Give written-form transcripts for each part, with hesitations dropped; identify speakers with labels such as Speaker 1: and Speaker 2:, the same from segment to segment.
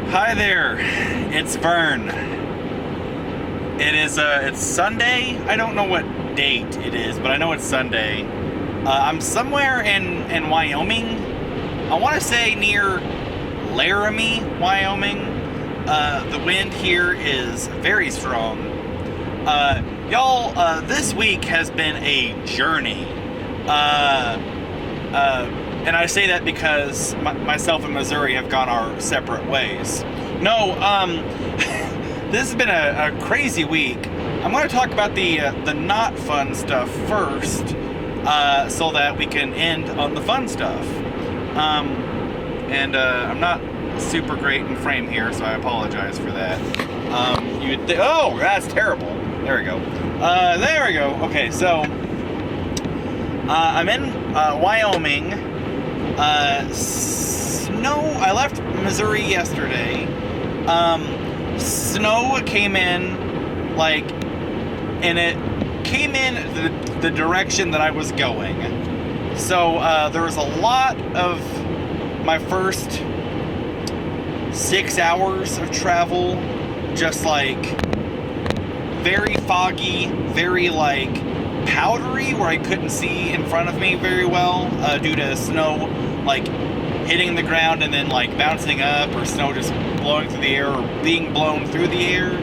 Speaker 1: Hi there, it's Vern. It's Sunday. I don't know what date it is, but I know it's Sunday. I'm somewhere in Wyoming. I want to say near Laramie, Wyoming. The wind here is very strong. Y'all, this week has been a journey. And I say that because myself and Missouri have gone our separate ways. No, this has been a crazy week. I'm going to talk about the not fun stuff first, so that we can end on the fun stuff. I'm not super great in frame here, so I apologize for that. Oh, that's terrible. There we go. There we go. Okay, so I'm in Wyoming. Snow. I left Missouri yesterday. Snow came in, and it came in the direction that I was going. So there was a lot of my first 6 hours of travel, just very foggy, very powdery, where I couldn't see in front of me very well due to snow hitting the ground and then bouncing up, or snow just blowing through the air or being blown through the air.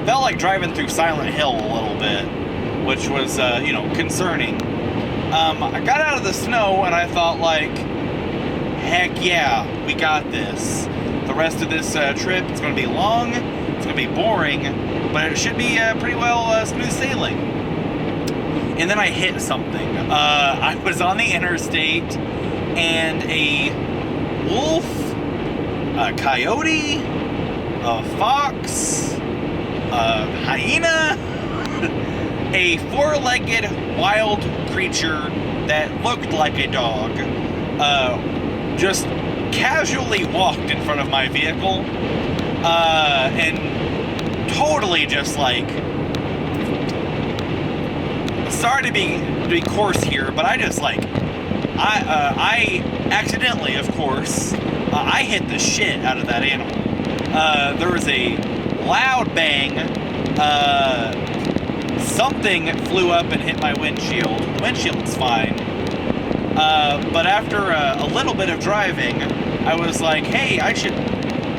Speaker 1: Felt like driving through Silent Hill a little bit, which was concerning. I got out of the snow and I thought heck yeah, we got this. The rest of this trip, it's going to be long, it's going to be boring, but it should be pretty well smooth sailing. And then I hit something. I was on the interstate, and a wolf, a coyote, a fox, a hyena, a four-legged wild creature that looked like a dog, just casually walked in front of my vehicle, and totally just sorry to be coarse here, but I just I accidentally, of course, I hit the shit out of that animal. There was a loud bang. Something flew up and hit my windshield. The windshield's fine. But after a little bit of driving, I was like, hey, I should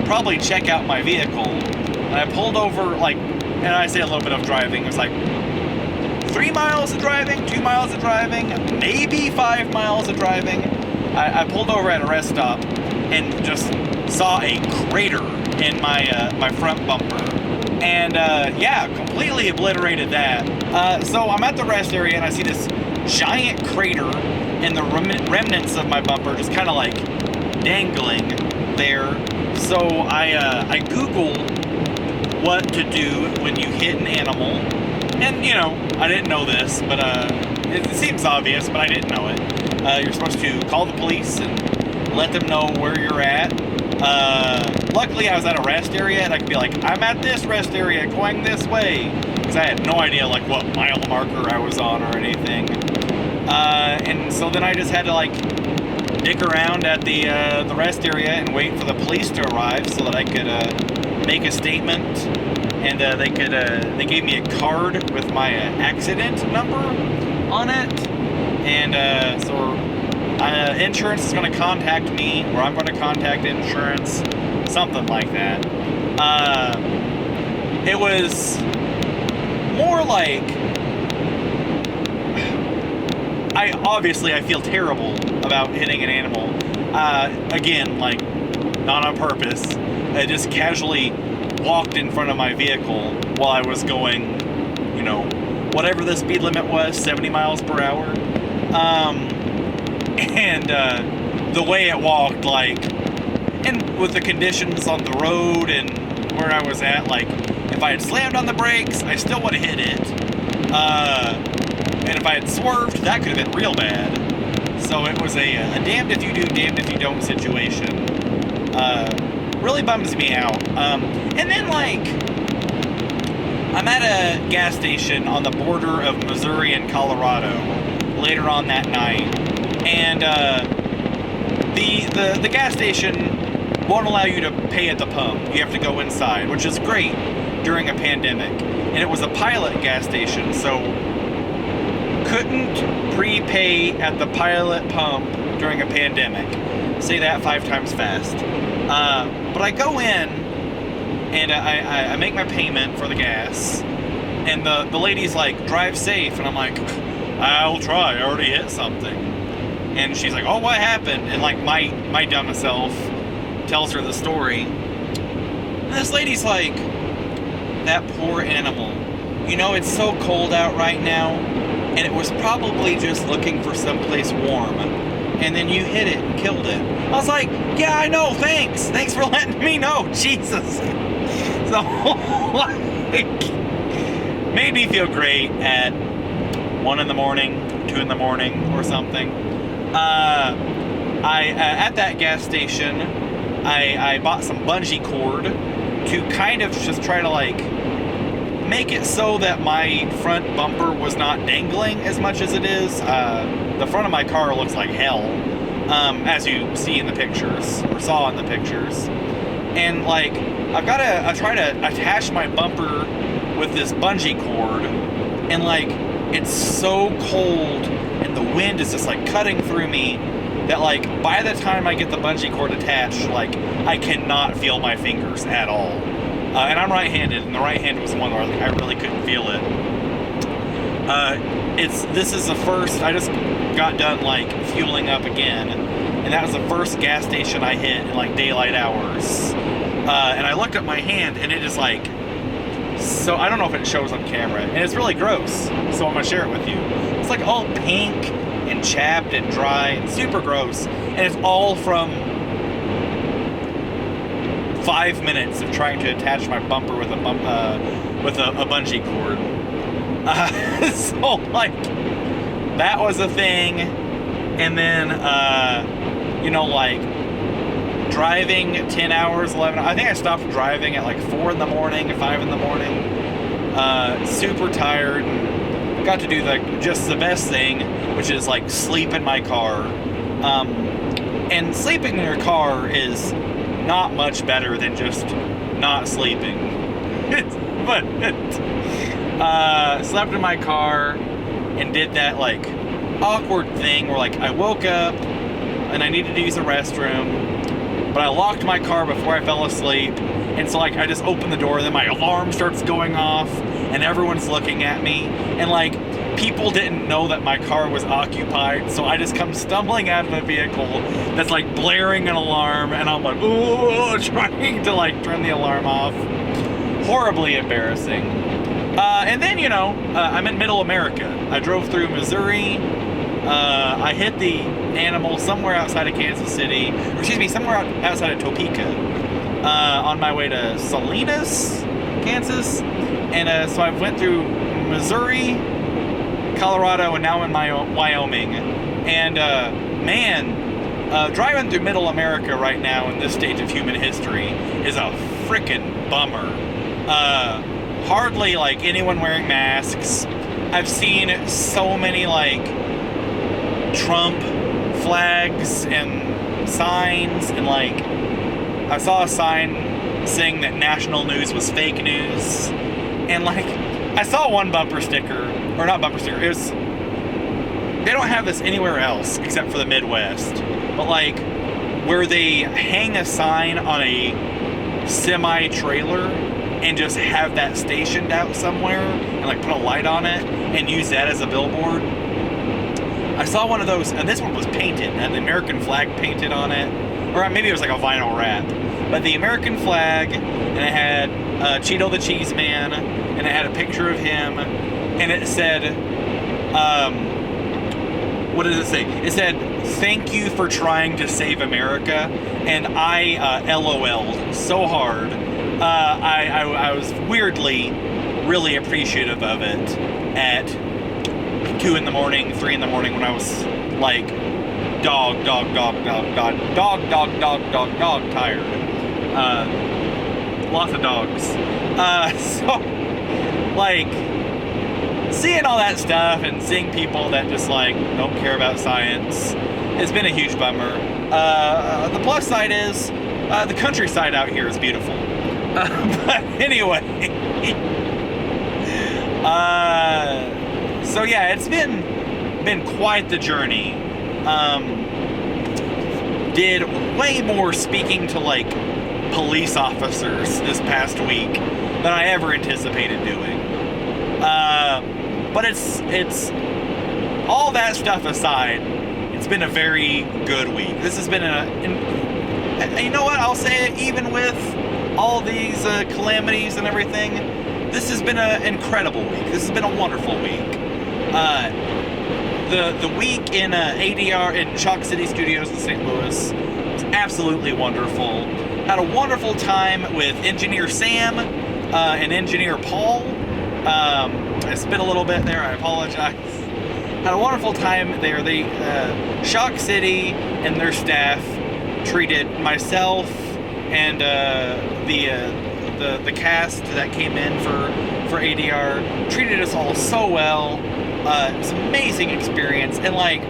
Speaker 1: probably check out my vehicle. And I pulled over, and I say a little bit of driving, it was 3 miles of driving, 2 miles of driving, maybe 5 miles of driving. I pulled over at a rest stop and just saw a crater in my front bumper. And yeah, completely obliterated that. So I'm at the rest area and I see this giant crater and the remnants of my bumper just kind of dangling there. So I Googled what to do when you hit an animal. And, I didn't know this, but it seems obvious, but I didn't know it. You're supposed to call the police and let them know where you're at. Luckily, I was at a rest area, and I could be I'm at this rest area, going this way. Because I had no idea, what mile marker I was on or anything. And so then I just had to, dick around at the rest area and wait for the police to arrive so that I could make a statement. And they gave me a card with my accident number on it, and so insurance is going to contact me, or I'm going to contact insurance, something like that. It was more I feel terrible about hitting an animal. Again, not on purpose. I just casually walked in front of my vehicle while I was going, whatever the speed limit was, 70 miles per hour. And the way it walked, and with the conditions on the road and where I was at, if I had slammed on the brakes, I still would have hit it. And if I had swerved, that could have been real bad. So it was a damned if you do, damned if you don't situation. Really bums me out. And then I'm at a gas station on the border of Missouri and Colorado later on that night, and the gas station won't allow you to pay at the pump. You have to go inside, which is great during a pandemic. And it was a pilot gas station, so couldn't prepay at the pilot pump during a pandemic. Say that 5 times fast. But I go in and I make my payment for the gas, and the lady's like, drive safe, and I'm like, I'll try, I already hit something. And she's like, oh, what happened? And like my dumb self tells her the story. And this lady's like, that poor animal. You know, it's so cold out right now, and it was probably just looking for someplace warm. And then you hit it and killed it. I was like, yeah, I know, thanks. Thanks for letting me know. Jesus. So, like, made me feel great at 1 in the morning, 2 in the morning, or something. At that gas station, I bought some bungee cord to kind of just try to, like, make it so that my front bumper was not dangling as much as it is. The front of my car looks like hell, as you see in the pictures, or saw in the pictures. And, like, I try to attach my bumper with this bungee cord, and, like, it's so cold, and the wind is just, like, cutting through me, that, like, by the time I get the bungee cord attached, like, I cannot feel my fingers at all. And I'm right-handed, and the right hand was the one where I really couldn't feel it. This is the first, I just got done, like, fueling up again, and that was the first gas station I hit in, like, daylight hours. And I looked at my hand, and it is, like, so, I don't know if it shows on camera, and it's really gross, so I'm gonna share it with you. It's, like, all pink and chapped and dry and super gross, and it's all from 5 minutes of trying to attach my bumper with a bungee cord. So, like, that was a thing. And then, you know, like, driving 10 hours, 11 I think I stopped driving at like 4 in the morning, 5 in the morning. Super tired. Got to do just the best thing, which is, like, sleep in my car. And sleeping in your car is not much better than just not sleeping. But slept in my car and did that, like, awkward thing where, like, I woke up and I needed to use the restroom, but I locked my car before I fell asleep, and so, like, I just opened the door, and then my alarm starts going off, and everyone's looking at me, and, like, people didn't know that my car was occupied, so I just come stumbling out of a vehicle that's, like, blaring an alarm, and I'm like, ooh, trying to, like, turn the alarm off. Horribly embarrassing. And then, you know, I'm in Middle America. I drove through Missouri. I hit the animal somewhere outside of Kansas City, or excuse me, somewhere outside of Topeka, on my way to Salinas, Kansas. And so I went through Missouri, Colorado, and now I'm in Wyoming. And man, driving through Middle America right now in this stage of human history is a frickin' bummer. Hardly, like, anyone wearing masks. I've seen so many, like, Trump flags and signs, and, like, I saw a sign saying that national news was fake news, and, like, I saw one bumper sticker, or not bumper sticker, it was, they don't have this anywhere else except for the Midwest, but, like, where they hang a sign on a semi-trailer and just have that stationed out somewhere and, like, put a light on it and use that as a billboard. I saw one of those, and this one was painted, and the American flag painted on it, or maybe it was like a vinyl wrap, but the American flag, and it had Cheeto the Cheese Man, and it had a picture of him, and it said, what does it say? It said, "Thank you for trying to save America," and I LOL'd so hard. I was weirdly really appreciative of it at 2 in the morning, 3 in the morning, when I was, like, dog tired. Lots of dogs. So, like, seeing all that stuff and seeing people that just, like, don't care about science, it's been a huge bummer. The plus side is, The countryside out here is beautiful. But anyway, so yeah, it's been quite the journey. Did way more speaking to like police officers this past week than I ever anticipated doing. But it's all that stuff aside, it's been a very good week. This has been you know what, I'll say it, even with all these calamities and everything, this has been an incredible week. This has been a wonderful week. The week in ADR in Chalk City Studios in St. Louis was absolutely wonderful. Had a wonderful time with Engineer Sam and Engineer Paul. I spit a little bit there, I apologize. Had a wonderful time there. They, Chalk City and their staff treated myself and the cast that came in for ADR, treated us all so well. It was an amazing experience, and like,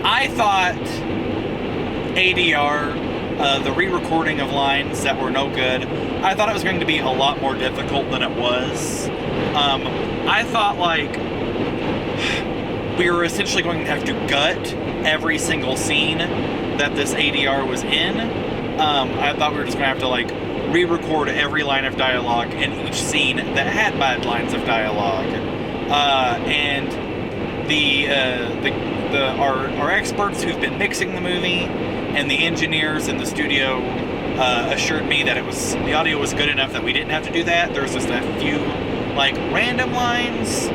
Speaker 1: I thought ADR, the re-recording of lines that were no good, I thought it was going to be a lot more difficult than it was. I thought like we were essentially going to have to gut every single scene that this ADR was in. I thought we were just going to have to like re-record every line of dialogue in each scene that had bad lines of dialogue. And our experts who've been mixing the movie and the engineers in the studio assured me that the audio was good enough that we didn't have to do that. There was just a few like random lines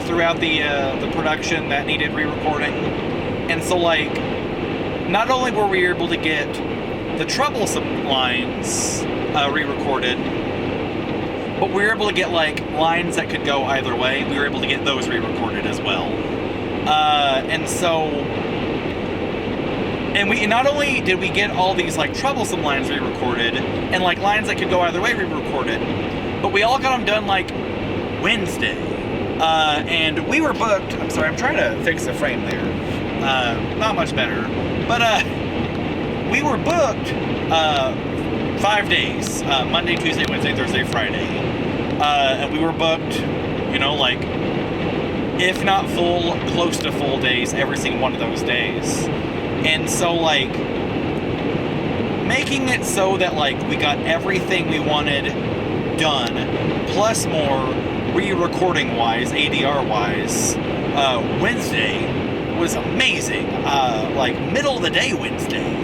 Speaker 1: throughout the production that needed re-recording. And so like, not only were we able to get the troublesome lines re-recorded, but we were able to get like lines that could go either way. We were able to get those re-recorded as well. And we not only did we get all these like troublesome lines re-recorded and like lines that could go either way re-recorded, but we all got them done like Wednesday. And we were booked. I'm sorry, I'm trying to fix the frame there. Not much better, but we were booked 5 days, Monday, Tuesday, Wednesday, Thursday, Friday. And we were booked, you know, like, if not full, close to full days every single one of those days. And so, like, making it so that, like, we got everything we wanted done, plus more re-recording-wise, ADR-wise, Wednesday was amazing. Like, middle of the day Wednesday.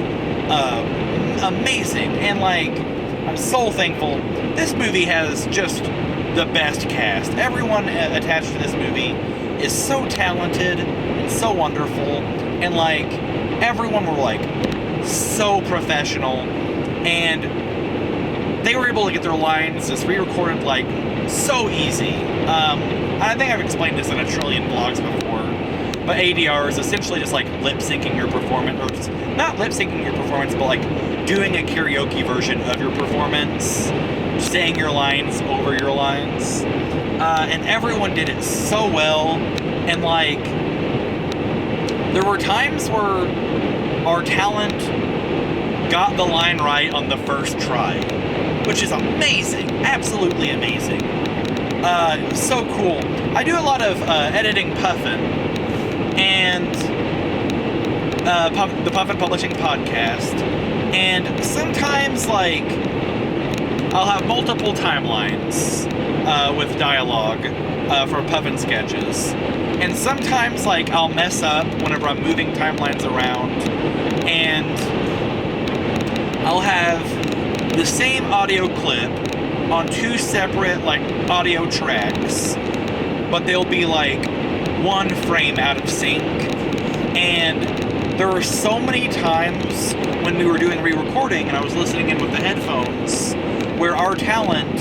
Speaker 1: Amazing. And like, I'm so thankful. This movie has just the best cast. Everyone attached to this movie is so talented and so wonderful, and like, everyone were like so professional, and they were able to get their lines just re-recorded like so easy. I think I've explained this in a trillion blogs before, but ADR is essentially just like lip-syncing your performance, or just not lip-syncing your performance, but like doing a karaoke version of your performance, saying your lines over your lines. And everyone did it so well, and like, there were times where our talent got the line right on the first try, which is amazing, absolutely amazing. So cool. I do a lot of editing Puffin, and the Puffin Publishing Podcast, and sometimes like I'll have multiple timelines with dialogue for Puffin sketches, and sometimes like I'll mess up whenever I'm moving timelines around, and I'll have the same audio clip on two separate like audio tracks, but they'll be like one frame out of sync. And there were so many times when we were doing re-recording and I was listening in with the headphones where our talent,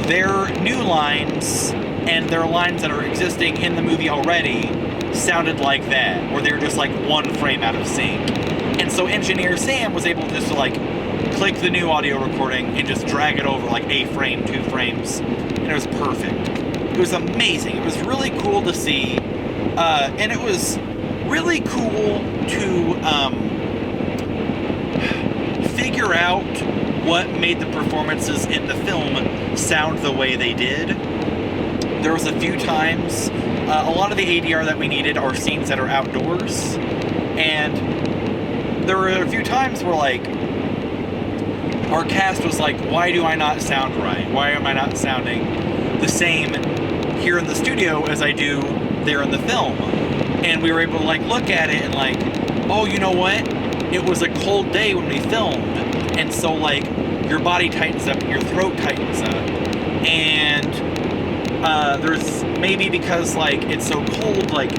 Speaker 1: their new lines and their lines that are existing in the movie already sounded like that, or they were just like one frame out of sync. And so Engineer Sam was able just to like click the new audio recording and just drag it over like a frame, 2 frames, and it was perfect. It was amazing. It was really cool to see, and it was really cool to figure out what made the performances in the film sound the way they did. There was a few times, a lot of the ADR that we needed are scenes that are outdoors, and there were a few times where, like, our cast was like, why do I not sound right? Why am I not sounding the same here in the studio as I do there in the film? And we were able to, like, look at it and, like, oh, you know what? It was a cold day when we filmed, and so, like, your body tightens up and your throat tightens up. And there's maybe because, like, it's so cold, like,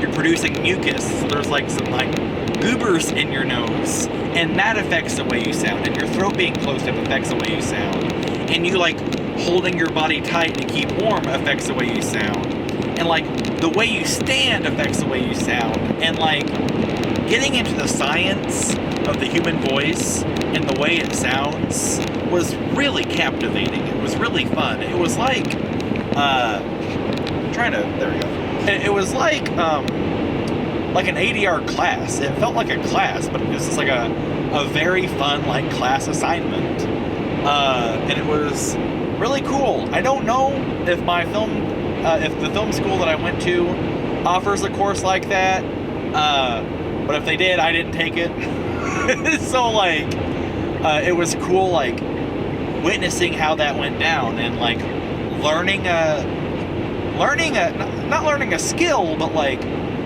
Speaker 1: you're producing mucus, so there's, like, some, like, goobers in your nose, and that affects the way you sound, and your throat being closed up affects the way you sound, and you, like, holding your body tight to keep warm affects the way you sound, and, like, the way you stand affects the way you sound, and, like, getting into the science of the human voice and the way it sounds was really captivating. It was really fun. It was like, there we go. It was like an ADR class. It felt like a class, but it was just like a very fun, like, class assignment. And it was really cool. I don't know if if the film school that I went to offers a course like that, but if they did, I didn't take it. So, like, it was cool, like, witnessing how that went down, and, like, not learning a skill, but, like,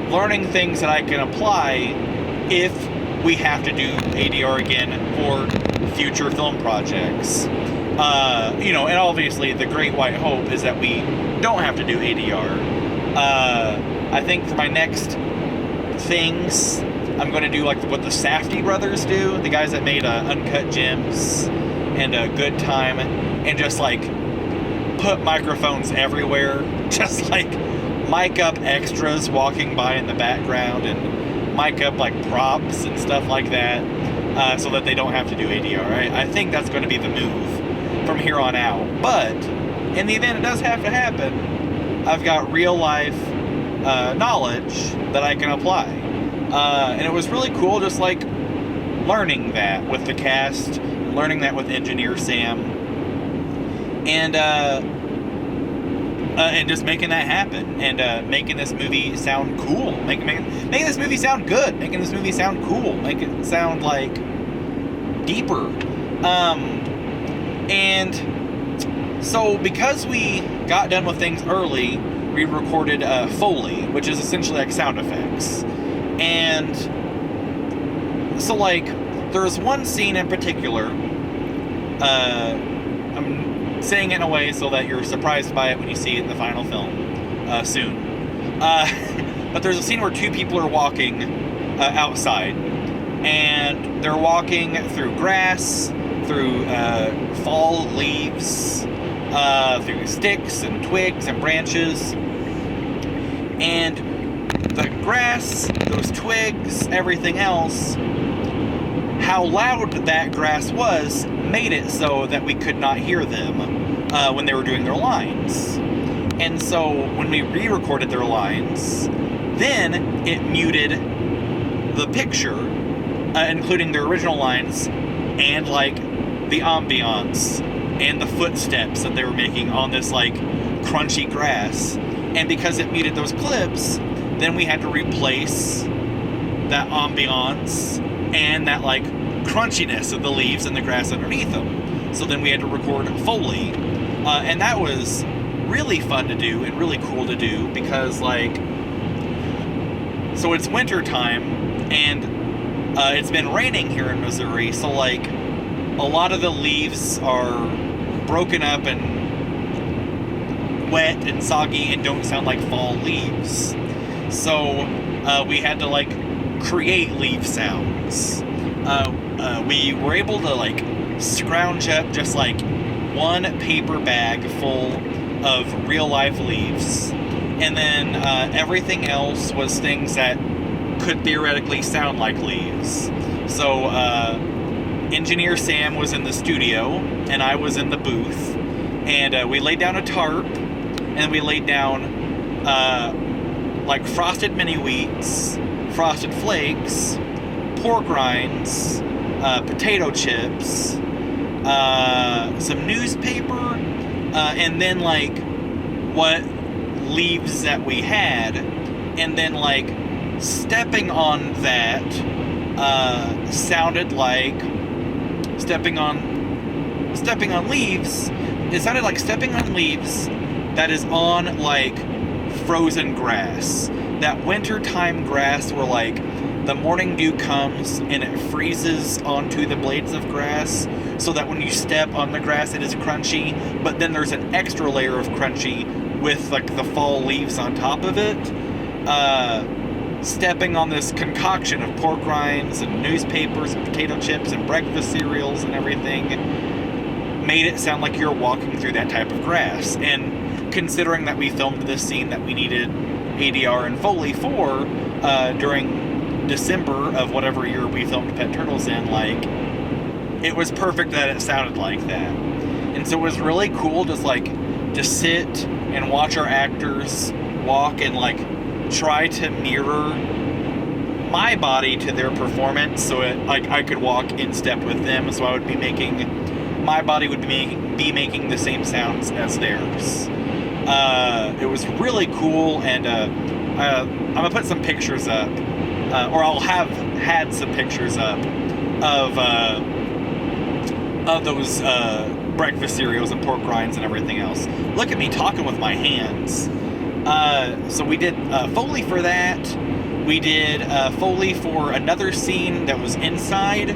Speaker 1: learning things that I can apply if we have to do ADR again for future film projects. You know, and obviously the great white hope is that we don't have to do ADR. I think for my next things, I'm going to do, like, what the Safdie brothers do, the guys that made Uncut Gems and Good Time, and just, like, put microphones everywhere, just, like, mic up extras walking by in the background, and mic up, like, props and stuff like that, so that they don't have to do ADR. I think that's going to be the move from here on out. But in the event it does have to happen, I've got real life knowledge that I can apply. And it was really cool, just, like, learning that with the cast, learning that with Engineer Sam, and just making that happen, and making this movie sound cool, making this movie sound good, making this movie sound cool, make it sound, like, deeper. And so because we got done with things early, we recorded Foley, which is essentially like sound effects. And so, like, there's one scene in particular, I'm saying it in a way so that you're surprised by it when you see it in the final film soon. But there's a scene where two people are walking outside, and they're walking through grass, through fall leaves, through sticks and twigs and branches, and the grass, those twigs, everything else, how loud that grass was made it so that we could not hear them when they were doing their lines. And so when we re-recorded their lines, then it muted the picture, including their original lines, and, like, the ambiance and the footsteps that they were making on this, like, crunchy grass. And because it muted those clips, then we had to replace that ambiance and that, like, crunchiness of the leaves and the grass underneath them. So then we had to record Foley, and that was really fun to do and really cool to do, because, like, so it's winter time, and it's been raining here in Missouri, so, like, a lot of the leaves are broken up and wet and soggy and don't sound like fall leaves. So we had to, like, create leaf sounds. We were able to, like, scrounge up just, like, one paper bag full of real life leaves, and then everything else was things that could theoretically sound like leaves. So Engineer Sam was in the studio, and I was in the booth, and we laid down a tarp, and we laid down like frosted mini wheats, frosted flakes, pork rinds, potato chips, some newspaper, and then like what leaves that we had, and then like stepping on that sounded like stepping on leaves. It sounded like stepping on leaves that is on like frozen grass. That wintertime grass where like the morning dew comes and it freezes onto the blades of grass so that when you step on the grass it is crunchy, but then there's an extra layer of crunchy with like the fall leaves on top of it. Stepping on this concoction of pork rinds and newspapers and potato chips and breakfast cereals and everything made it sound like you're walking through that type of grass. And considering that we filmed this scene that we needed ADR and Foley for during December of whatever year we filmed Pet Turtles in, like, it was perfect that it sounded like that. And so it was really cool just like to sit and watch our actors walk and like try to mirror my body to their performance, so it like I could walk in step with them, so I would be making my body would be making the same sounds as theirs. It was really cool, and I'm gonna put some pictures up, or I'll have had some pictures up of those breakfast cereals and pork rinds and everything else. Look at me talking with my hands. So we did Foley for that. We did Foley for another scene that was inside,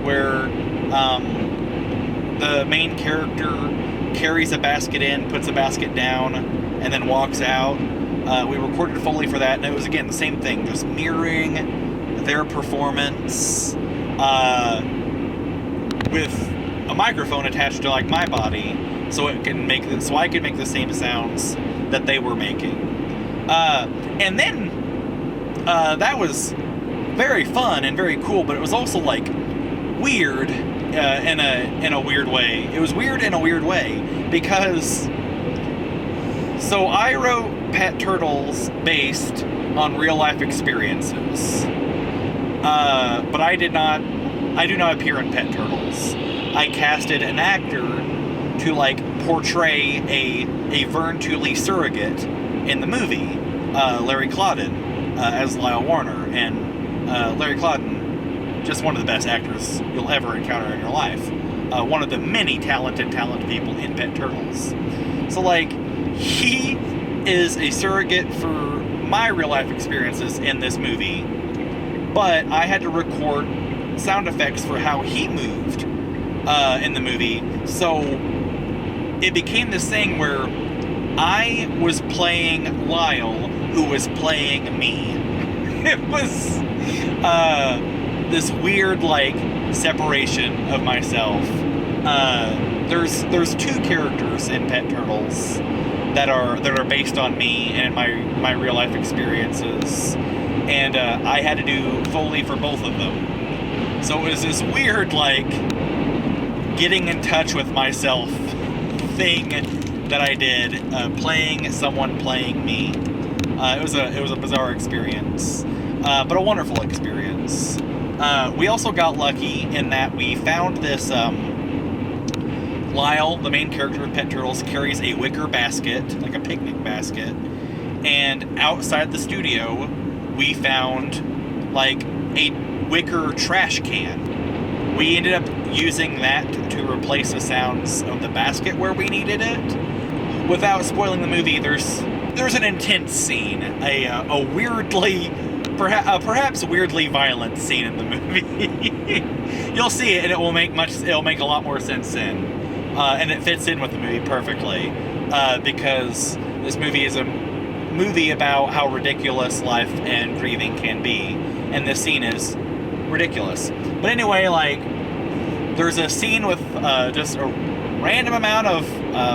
Speaker 1: where the main character carries a basket in, puts a basket down, and then walks out. We recorded Foley for that, and it was, again, the same thing, just mirroring their performance with a microphone attached to like my body, so I could make the same sounds that they were making. And then that was very fun and very cool, but it was also like weird in a weird way. It was weird in a weird way because so I wrote Pet Turtles based on real life experiences, but I do not appear in Pet Turtles. I casted an actor to like portray a Vern Tooley surrogate in the movie, Larry Claudin, as Lyle Warner. And Larry Claudin, just one of the best actors you'll ever encounter in your life. One of the many talented people in Pet Turtles. So like, he is a surrogate for my real life experiences in this movie, but I had to record sound effects for how he moved in the movie. So it became this thing where I was playing Lyle, who was playing me. It was this weird like separation of myself. There's two characters in Pet Turtles that are based on me and my real life experiences, and I had to do Foley for both of them. So it was this weird like getting in touch with myself thing that I did, playing someone playing me. It was a bizarre experience, but a wonderful experience. We also got lucky in that we found this. Lyle, the main character of Pet Turtles, carries a wicker basket, like a picnic basket, and outside the studio, we found like a wicker trash can. We ended up using that to replace the sounds of the basket where we needed it. Without spoiling the movie, there's an intense scene, a weirdly, perhaps weirdly violent scene in the movie. You'll see it, and it'll make a lot more sense then. And it fits in with the movie perfectly, because this movie is a movie about how ridiculous life and grieving can be, and this scene is ridiculous. But anyway, like, there's a scene with just a random amount of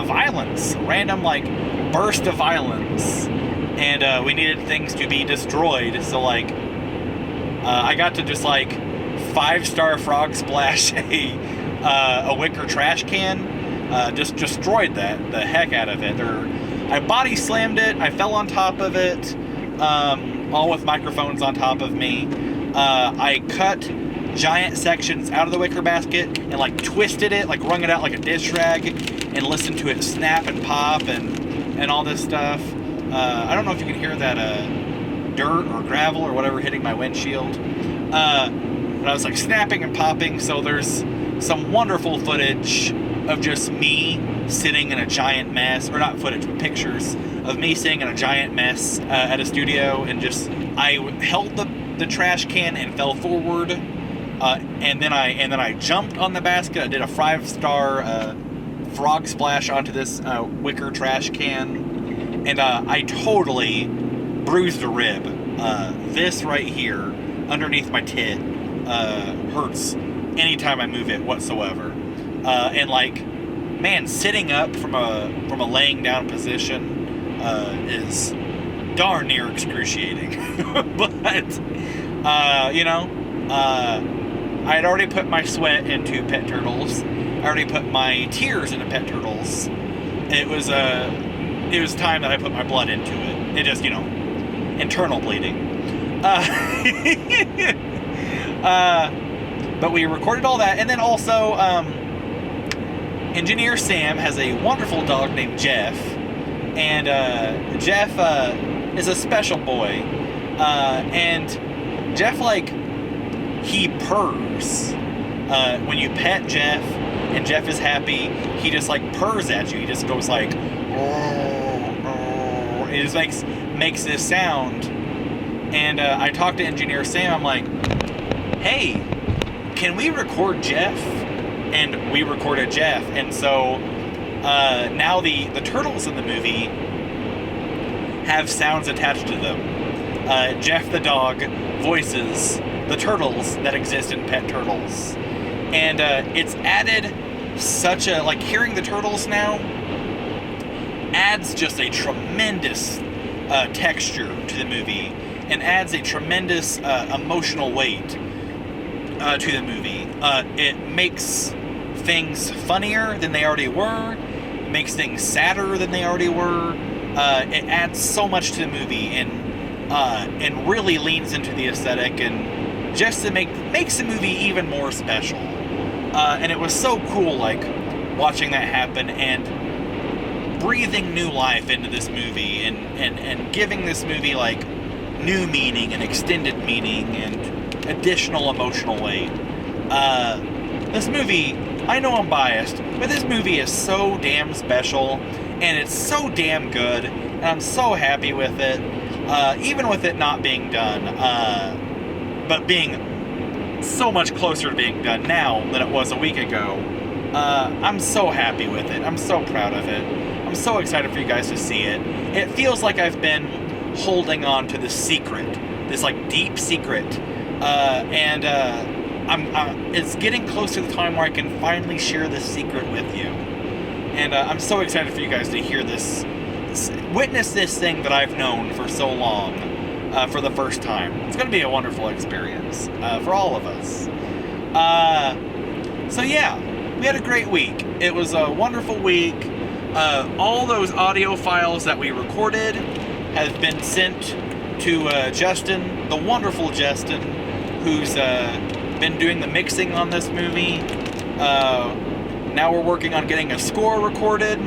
Speaker 1: violence, random like burst of violence, and we needed things to be destroyed. So like, I got to just like 5-star frog splash a wicker trash can, just destroyed the heck out of it. I body slammed it, I fell on top of it, all with microphones on top of me. I cut giant sections out of the wicker basket and like twisted it, like wrung it out like a dish rag, and listened to it snap and pop and all this stuff. I don't know if you can hear that dirt or gravel or whatever hitting my windshield. But I was like snapping and popping, so there's some wonderful footage of just me sitting in a giant mess, or not footage, but pictures of me sitting in a giant mess at a studio, and just I held the trash can and fell forward, and then I jumped on the basket. I did a 5-star frog splash onto this wicker trash can, and I totally bruised a rib. This right here underneath my tit hurts anytime I move it whatsoever, and like, man, sitting up from a laying down position is darn near excruciating. But I had already put my sweat into Pet Turtles. I already put my tears into Pet Turtles. It was time that I put my blood into it. It just, internal bleeding. But we recorded all that, and then also Engineer Sam has a wonderful dog named Jeff, and Jeff is a special boy, and Jeff, like, he purrs when you pet Jeff and Jeff is happy. He just like purrs at you. He just goes like, it just makes this sound. And I talked to Engineer Sam. I'm like, hey, can we record Jeff? And we recorded Jeff. And so now the turtles in the movie have sounds attached to them. Jeff the dog voices the turtles that exist in Pet Turtles. And it's added such a, like, hearing the turtles now adds just a tremendous texture to the movie, and adds a tremendous emotional weight to the movie. It makes things funnier than they already were, makes things sadder than they already were. It adds so much to the movie, and really leans into the aesthetic, and just to makes the movie even more special. And it was so cool, like, watching that happen and breathing new life into this movie, and giving this movie, like, new meaning and extended meaning and additional emotional weight. This movie, I know I'm biased, but this movie is so damn special, and it's so damn good, and I'm so happy with it, even with it not being done, but being so much closer to being done now than it was a week ago. I'm so happy with it. I'm so proud of it. I'm so excited for you guys to see it. It feels like I've been holding on to this secret, this like deep secret, and it's getting close to the time where I can finally share this secret with you. And I'm so excited for you guys to hear this, witness this thing that I've known for so long. For the first time. It's going to be a wonderful experience for all of us. So yeah, we had a great week. It was a wonderful week. All those audio files that we recorded have been sent to Justin, the wonderful Justin, who's been doing the mixing on this movie. Now we're working on getting a score recorded.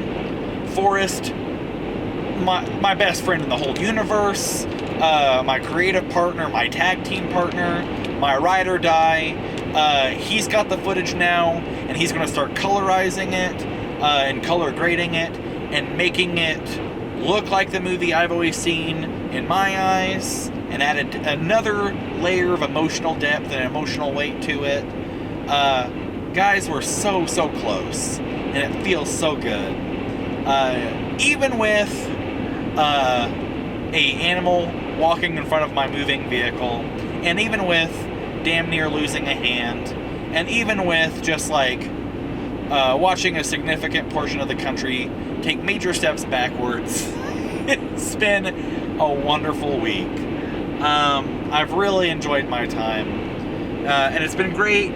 Speaker 1: Forrest, my best friend in the whole universe, my creative partner, my tag team partner, my ride or die. He's got the footage now, and he's going to start colorizing it and color grading it and making it look like the movie I've always seen in my eyes, and added another layer of emotional depth and emotional weight to it. Guys, we're so close, and it feels so good. Even with a animal walking in front of my moving vehicle, and even with damn near losing a hand, and even with just like watching a significant portion of the country take major steps backwards. It's been a wonderful week. I've really enjoyed my time, and it's been great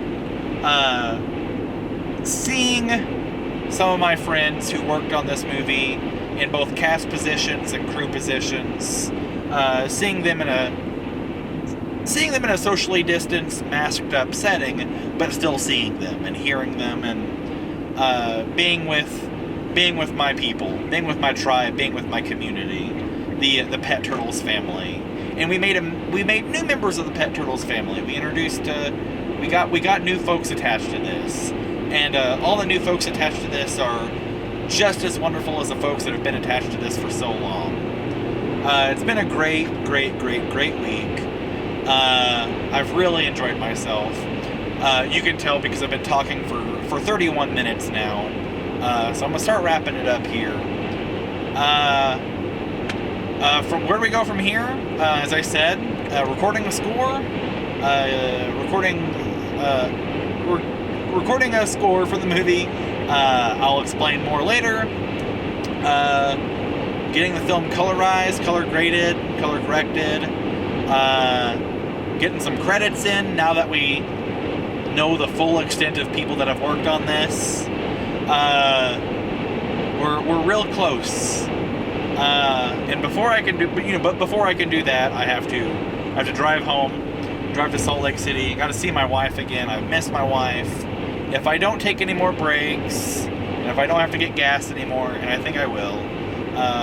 Speaker 1: seeing some of my friends who worked on this movie in both cast positions and crew positions, seeing them in seeing them in a socially distanced, masked up setting, but still seeing them and hearing them, and being with my people, being with my tribe, being with my community, the Pet Turtles family. And we made new members of the Pet Turtles family. We introduced we got new folks attached to this, and all the new folks attached to this are just as wonderful as the folks that have been attached to this for so long. It's been a great week. I've really enjoyed myself. You can tell because I've been talking for 31 minutes now. So I'm going to start wrapping it up here. From where do we go from here? As I said, recording a score. Recording a score for the movie. I'll explain more later. Getting the film colorized, color graded, color corrected. Getting some credits in now that we know the full extent of people that have worked on this. We're real close. And before I can do that, I have to drive home, drive to Salt Lake City. Got to see my wife again. I've missed my wife. If I don't take any more breaks, and if I don't have to get gas anymore, and I think I will,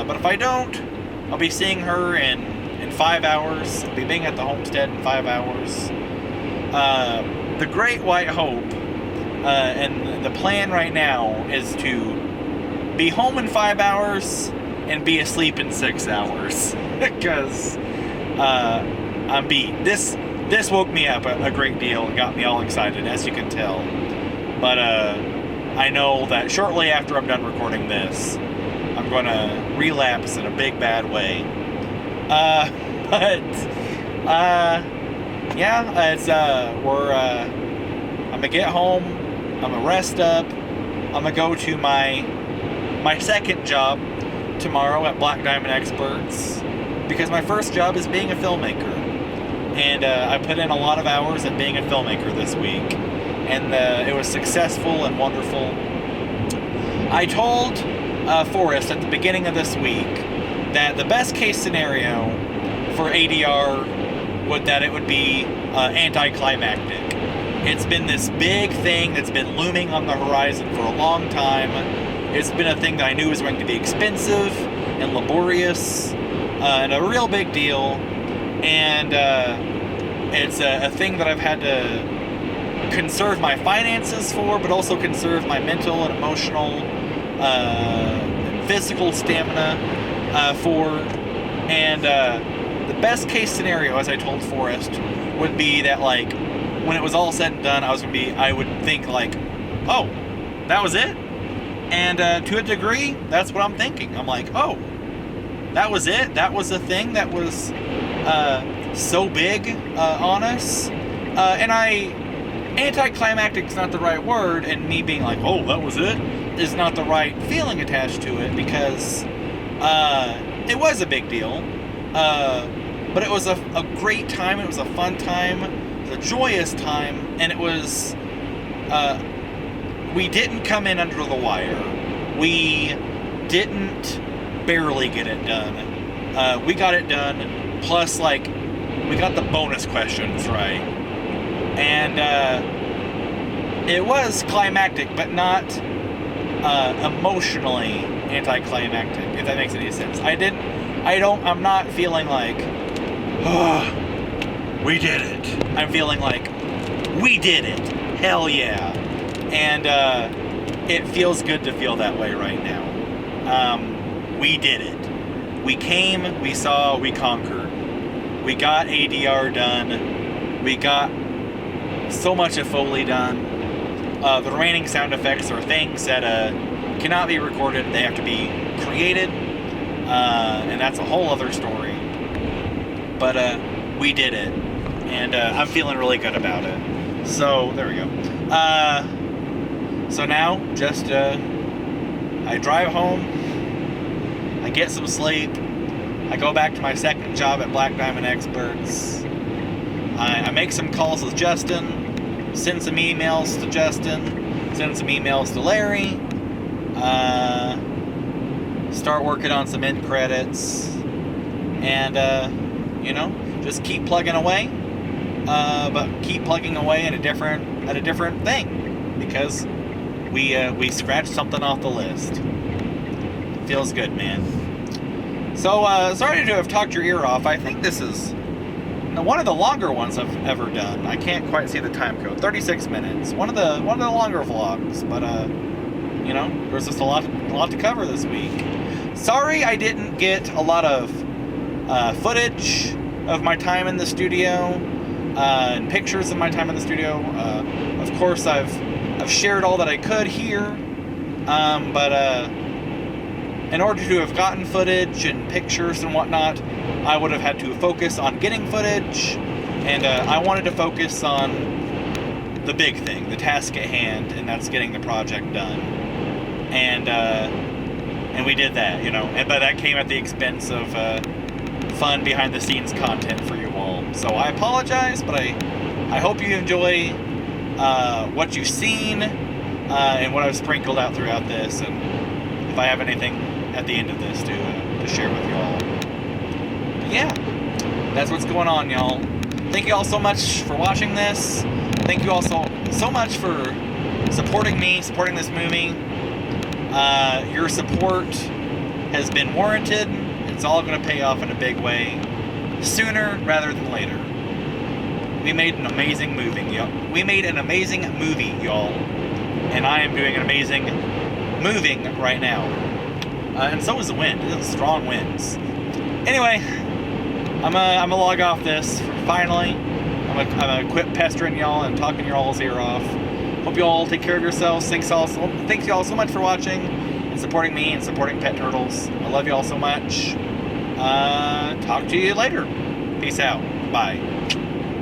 Speaker 1: but if I don't, I'll be seeing her in 5 hours. I'll be being at the homestead in 5 hours. The Great White Hope, and the plan right now is to be home in 5 hours and be asleep in 6 hours. Because I'm beat. This woke me up a great deal and got me all excited, as you can tell. But I know that shortly after I'm done recording this, I'm going to relapse in a big bad way. Yeah, it's I'm gonna get home, I'm gonna rest up, I'm gonna go to my second job tomorrow at Black Diamond Experts, because my first job is being a filmmaker, and I put in a lot of hours at being a filmmaker this week, and it was successful and wonderful. I told Forrest at the beginning of this week that the best case scenario for ADR would be anticlimactic. It's been this big thing that's been looming on the horizon for a long time. It's been a thing that I knew was going to be expensive and laborious and a real big deal. And it's a thing that I've had to conserve my finances for, but also conserve my mental and emotional and physical stamina for. And the best case scenario, as I told Forrest, would be that, like, when it was all said and done, I would think, like, oh, that was it? And to a degree, that's what I'm thinking. I'm like, oh, that was it? That was the thing that was so big on us? And anticlimactic is not the right word, and me being like, oh, that was it, is not the right feeling attached to it, because it was a big deal. But it was a great time, it was a fun time, it was a joyous time, and it was, we didn't come in under the wire. We didn't barely get it done. We got it done, plus, like, we got the bonus questions right. And it was climactic, but not emotionally anticlimactic, if that makes any sense. I'm not feeling like, oh, we did it. I'm feeling like, we did it. Hell yeah. And it feels good to feel that way right now. We did it. We came, we saw, we conquered. We got ADR done. We got so much of Foley done. The remaining sound effects are things that cannot be recorded. They have to be created. And that's a whole other story. But we did it. And I'm feeling really good about it. So, there we go. So now, just I drive home. I get some sleep. I go back to my second job at Black Diamond Experts. I make some calls with Justin, send some emails to Justin, send some emails to Larry, start working on some end credits, and, just keep plugging away. but keep plugging away at a different thing, because we scratched something off the list. Feels good, man. So sorry to have talked your ear off. I think this is one of the longer ones I've ever done. I can't quite see the time code. 36 minutes. One of the longer vlogs, but you know, there's just a lot to cover this week. Sorry I didn't get a lot of footage of my time in the studio and pictures of my time in the studio. Of course, I've shared all that I could here, but in order to have gotten footage and pictures and whatnot, I would have had to focus on getting footage, and I wanted to focus on the big thing, the task at hand, and that's getting the project done. And we did that, you know, but that came at the expense of fun behind-the-scenes content for you all. So I apologize, but I hope you enjoy what you've seen and what I've sprinkled out throughout this, and if I have anything at the end of this to share with y'all. But yeah, that's what's going on, y'all. Thank you all so much for watching this. Thank you all so much for supporting me, supporting this movie. Your support has been warranted. It's all going to pay off in a big way sooner rather than later. We made an amazing movie, y'all. And I am doing an amazing moving right now. And so is the wind. It's strong winds. Anyway, I'm gonna log off this finally. I'm gonna quit pestering y'all and talking your all's ear off. Hope you all take care of yourselves. Thanks y'all so much for watching and supporting me and supporting Pet Turtles. I love y'all so much. Talk to you later. Peace out. Bye.